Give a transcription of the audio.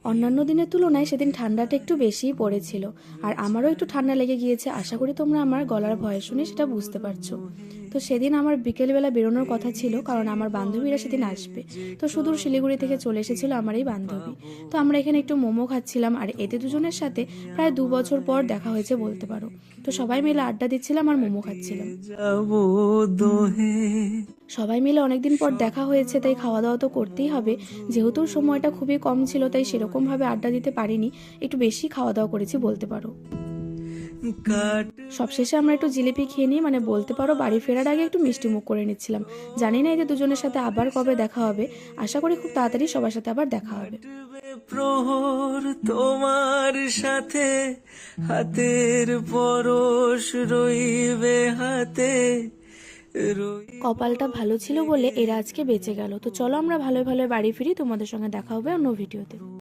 অন্যান্য দিনের তুলনায় সেদিন ঠান্ডাটা একটু বেশিই পড়েছিল, আর আমারও একটু ঠান্ডা লেগে গিয়েছে। আশা করি তোমরা আমার গলার ভয়েস শুনে সেটা বুঝতে পারছো। তো সেদিন আমার বিকেলবেলা বেরোনোর কথা ছিল, কারণ আমার বান্ধবীরা সেদিন আসবে। তো সুদূর শিলিগুড়ি থেকে চলে এসেছিল আমার এই বান্ধবী। তো আমরা এখানে একটু মোমো খাচ্ছিলাম, আর এতে দুজনের সাথে প্রায় 2 বছর পর দেখা হয়েছে বলতে পারো। তো সবাই মিলে আড্ডা দিচ্ছিলাম আর মোমো খাচ্ছিলাম। সবাই মিলে অনেকদিন পর দেখা হয়েছে, তাই খাওয়া দাওয়া তো করতেই হবে। যেহেতু সময়টা খুবই কম ছিল, তাই সেরকমভাবে আড্ডা দিতে পারিনি, একটু বেশি খাওয়া দাওয়া করেছি বলতে পারো। সবশেষে আমরা একটু জিলিপি খেয়ে নিয়ে, মানে বলতে পারো বাড়ি ফেরার আগে একটু মিষ্টি মুখ করে নিচ্ছিলাম। জানি না এদের দুজনের সাথে আবার কবে দেখা হবে, আশা করি খুব তাড়াতাড়ি সবার সাথে আবার দেখা হবে। প্রহর তোমার সাথে হাতের পরশ রইবে হাতে। কপালটা ভালো ছিল বলে এরা আজকে বেঁচে গেল। তো চলো আমরা ভালো ভালো বাড়ি ফিরি, তোমাদের সঙ্গে দেখা হবে অন্য ভিডিওতে।